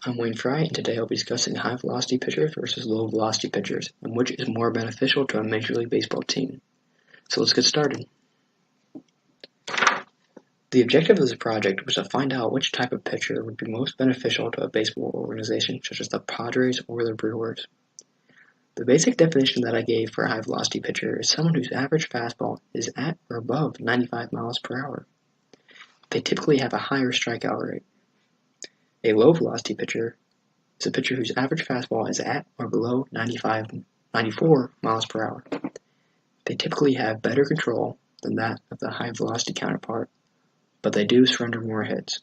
I'm Wayne Fry, and today I'll be discussing high velocity pitchers versus low velocity pitchers, and which is more beneficial to a Major League Baseball team. So let's get started. The objective of this project was to find out which type of pitcher would be most beneficial to a baseball organization such as the Padres or the Brewers. The basic definition that I gave for a high velocity pitcher is someone whose average fastball is at or above 95 miles per hour. They typically have a higher strikeout rate. A low velocity pitcher is a pitcher whose average fastball is at or below 94 miles per hour. They typically have better control than that of the high velocity counterpart, but they do surrender more hits.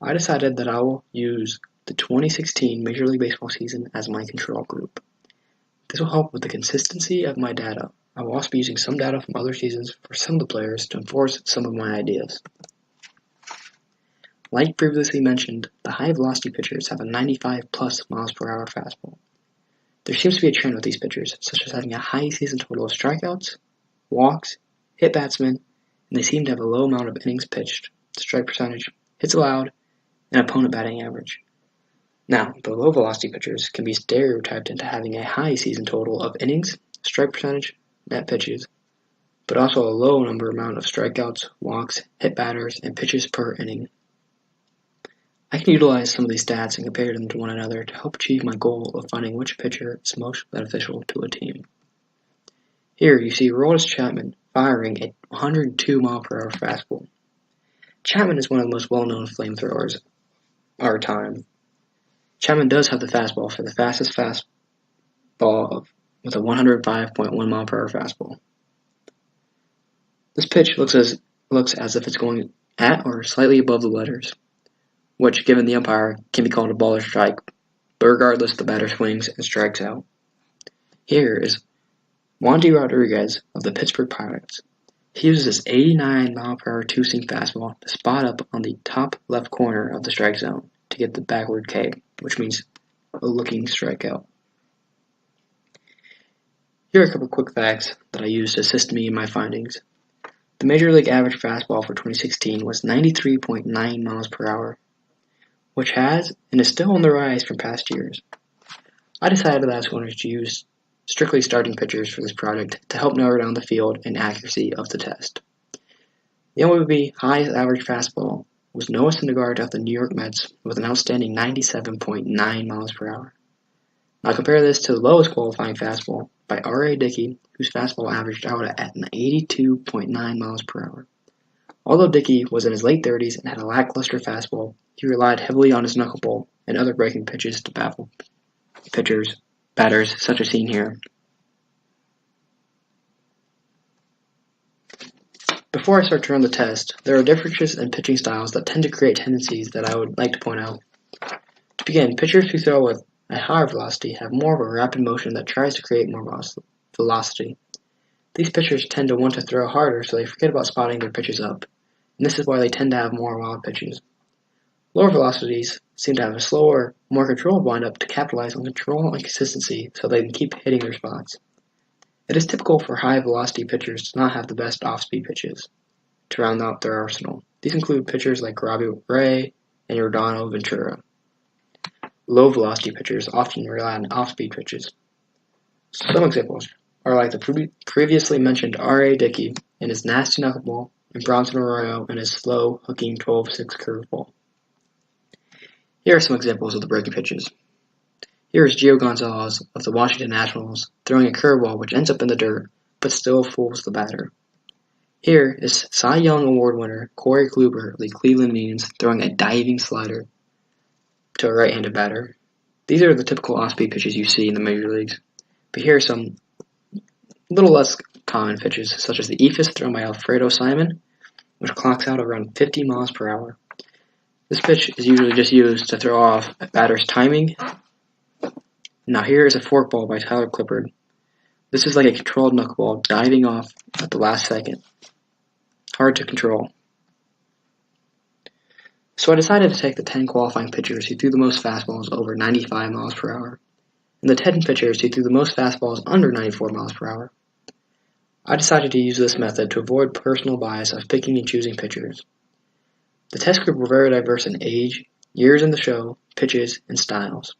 I decided that I will use the 2016 Major League Baseball season as my control group. This will help with the consistency of my data. I will also be using some data from other seasons for some of the players to enforce some of my ideas. Like previously mentioned, the high velocity pitchers have a 95 plus miles per hour fastball. There seems to be a trend with these pitchers, such as having a high season total of strikeouts, walks, hit batsmen, and they seem to have a low amount of innings pitched, strike percentage, hits allowed, and opponent batting average. Now, the low velocity pitchers can be stereotyped into having a high season total of innings, strike percentage, net pitches, but also a low amount of strikeouts, walks, hit batters, and pitches per inning. I can utilize some of these stats and compare them to one another to help achieve my goal of finding which pitcher is most beneficial to a team. Here you see Aroldis Chapman firing a 102 mile per hour fastball. Chapman is one of the most well-known flamethrowers of our time. Chapman does have the fastball for the fastest fastball with a 105.1 mile per hour fastball. This pitch looks as if it's going at or slightly above the letters, which, given the umpire, can be called a ball or strike, but regardless, the batter swings and strikes out. Here is Wandy Rodriguez of the Pittsburgh Pirates. He uses his 89 mile per hour two-seam fastball to spot up on the top left corner of the strike zone to get the backward K, which means a looking strikeout. Here are a couple quick facts that I used to assist me in my findings. The Major League average fastball for 2016 was 93.9 miles per hour, which has and is still on the rise from past years. I decided that I was going to use strictly starting pitchers for this project to help narrow down the field and accuracy of the test. The MLB highest average fastball was Noah Syndergaard of the New York Mets with an outstanding 97.9 miles per hour. Now compare this to the lowest qualifying fastball by R.A. Dickey, whose fastball averaged out at an 82.9 miles per hour. Although Dickey was in his late 30s and had a lackluster fastball, he relied heavily on his knuckleball and other breaking pitches to baffle batters, such as seen here. Before I start to run the test, there are differences in pitching styles that tend to create tendencies that I would like to point out. To begin, pitchers who throw with a higher velocity have more of a rapid motion that tries to create more velocity. These pitchers tend to want to throw harder, so they forget about spotting their pitches up, and this is why they tend to have more wild pitches. Lower velocities seem to have a slower, more controlled windup to capitalize on control and consistency so they can keep hitting their spots. It is typical for high velocity pitchers to not have the best off-speed pitches to round out their arsenal. These include pitchers like Robbie Ray and Yordano Ventura. Low velocity pitchers often rely on off-speed pitches. Some examples are like the previously mentioned R.A. Dickey and his nasty knuckleball, and Bronson Arroyo and his slow hooking 12-6 curveball. Here are some examples of the breaking pitches. Here is Gio Gonzalez of the Washington Nationals throwing a curveball which ends up in the dirt, but still fools the batter. Here is Cy Young Award winner Corey Kluber of the Cleveland Indians throwing a diving slider to a right-handed batter. These are the typical off-speed pitches you see in the major leagues, but here are some little less common pitches, such as the eephus thrown by Alfredo Simon, which clocks out around 50 miles per hour. This pitch is usually just used to throw off a batter's timing. Now here is a forkball by Tyler Clippard. This is like a controlled knuckleball diving off at the last second. Hard to control. So I decided to take the 10 qualifying pitchers who threw the most fastballs over 95 miles per hour, and the 10 pitchers who threw the most fastballs under 94 miles per hour. I decided to use this method to avoid personal bias of picking and choosing pitchers. The test group were very diverse in age, years in the show, pitches, and styles.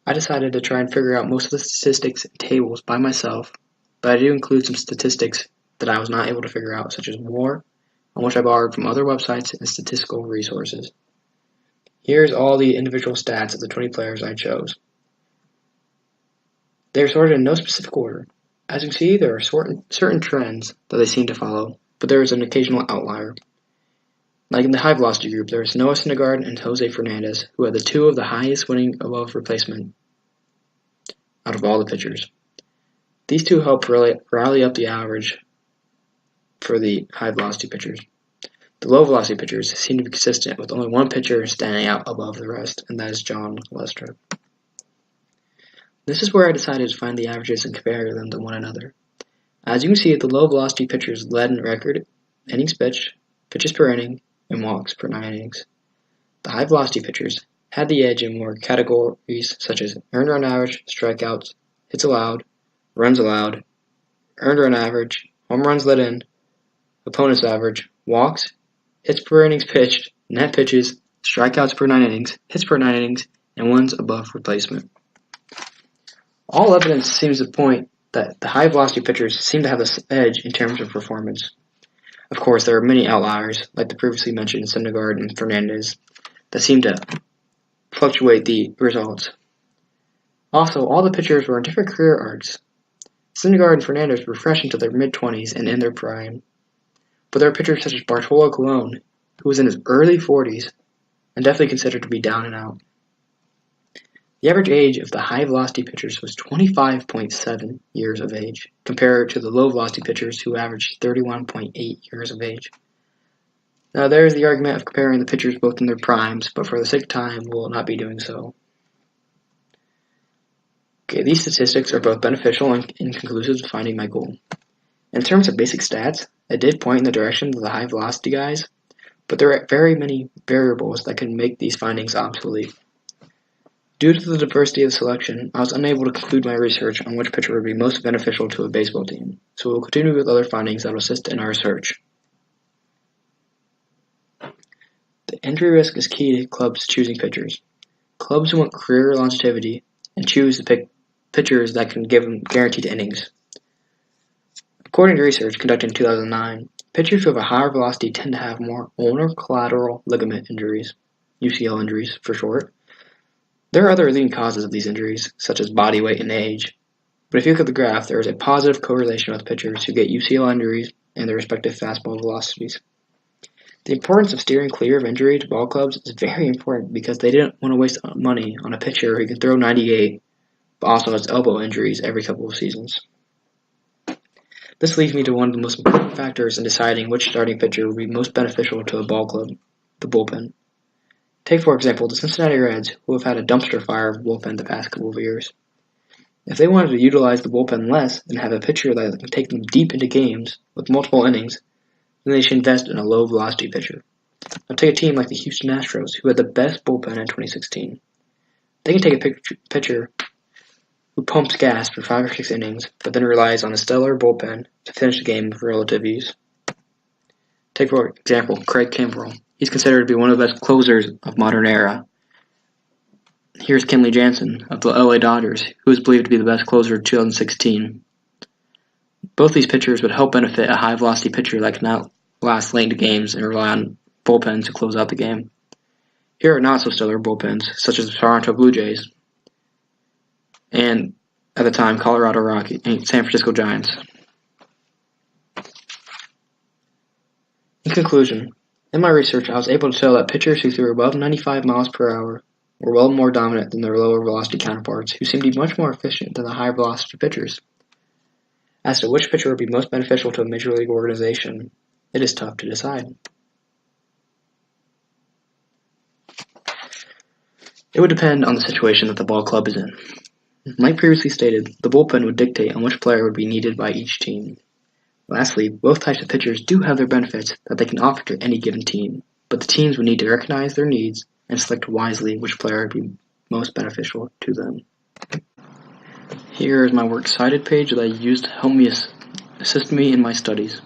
I decided to try and figure out most of the statistics and tables by myself, but I do include some statistics that I was not able to figure out, such as WAR, on which I borrowed from other websites and statistical resources. Here's all the individual stats of the 20 players I chose. They are sorted in no specific order. As you can see, there are certain trends that they seem to follow, but there is an occasional outlier. Like in the high velocity group, there is Noah Syndergaard and Jose Fernandez, who had the two of the highest winning above replacement out of all the pitchers. These two help rally up the average for the high velocity pitchers. The low velocity pitchers seem to be consistent, with only one pitcher standing out above the rest, and that is Jon Lester. This is where I decided to find the averages and compare them to one another. As you can see, the low velocity pitchers led in record innings pitched, pitches per inning, and walks per 9 innings. The high velocity pitchers had the edge in more categories such as earned run average, strikeouts, hits allowed, runs allowed, earned run average, home runs let in, opponent's average, walks, hits per innings pitched, net pitches, strikeouts per 9 innings, hits per 9 innings, and wins above replacement. All evidence seems to point that the high velocity pitchers seem to have this edge in terms of performance. Of course, there are many outliers, like the previously mentioned Syndergaard and Fernandez, that seem to fluctuate the results. Also, all the pitchers were in different career arcs. Syndergaard and Fernandez were fresh into their mid-20s and in their prime. But there are pitchers such as Bartolo Colon, who was in his early 40s and definitely considered to be down and out. The average age of the high-velocity pitchers was 25.7 years of age, compared to the low-velocity pitchers who averaged 31.8 years of age. Now, there is the argument of comparing the pitchers both in their primes, but for the sake of time, we will not be doing so. Okay, these statistics are both beneficial and inconclusive to finding my goal. In terms of basic stats, it did point in the direction of the high-velocity guys, but there are very many variables that can make these findings obsolete. Due to the diversity of the selection, I was unable to conclude my research on which pitcher would be most beneficial to a baseball team, so we will continue with other findings that will assist in our research. The injury risk is key to clubs choosing pitchers. Clubs want career longevity and choose to pick pitchers that can give them guaranteed innings. According to research conducted in 2009, pitchers who have a higher velocity tend to have more ulnar collateral ligament injuries, UCL injuries for short. There are other leading causes of these injuries, such as body weight and age, but if you look at the graph, there is a positive correlation with pitchers who get UCL injuries and their respective fastball velocities. The importance of steering clear of injury to ball clubs is very important because they didn't want to waste money on a pitcher who can throw 98, but also has elbow injuries every couple of seasons. This leads me to one of the most important factors in deciding which starting pitcher would be most beneficial to a ball club, the bullpen. Take, for example, the Cincinnati Reds, who have had a dumpster fire of bullpen the past couple of years. If they wanted to utilize the bullpen less and have a pitcher that can take them deep into games with multiple innings, then they should invest in a low-velocity pitcher. Now take a team like the Houston Astros, who had the best bullpen in 2016. They can take a pitcher who pumps gas for 5 or 6 innings, but then relies on a stellar bullpen to finish the game with relative ease. Take, for example, Craig Kimbrell. He's considered to be one of the best closers of modern era. Here's Kenley Jansen of the LA Dodgers, who is believed to be the best closer of 2016. Both these pitchers would help benefit a high-velocity pitcher that cannot last late into games and rely on bullpens to close out the game. Here are not-so-stellar bullpens, such as the Toronto Blue Jays, and, at the time, Colorado Rockies and San Francisco Giants. In conclusion, in my research, I was able to tell that pitchers who threw above 95 miles per hour were well more dominant than their lower velocity counterparts, who seemed to be much more efficient than the higher velocity pitchers. As to which pitcher would be most beneficial to a major league organization, it is tough to decide. It would depend on the situation that the ball club is in. Like previously stated, the bullpen would dictate on which player would be needed by each team. Lastly, both types of pitchers do have their benefits that they can offer to any given team, but the teams would need to recognize their needs and select wisely which player would be most beneficial to them. Here is my works cited page that I used to help me assist me in my studies.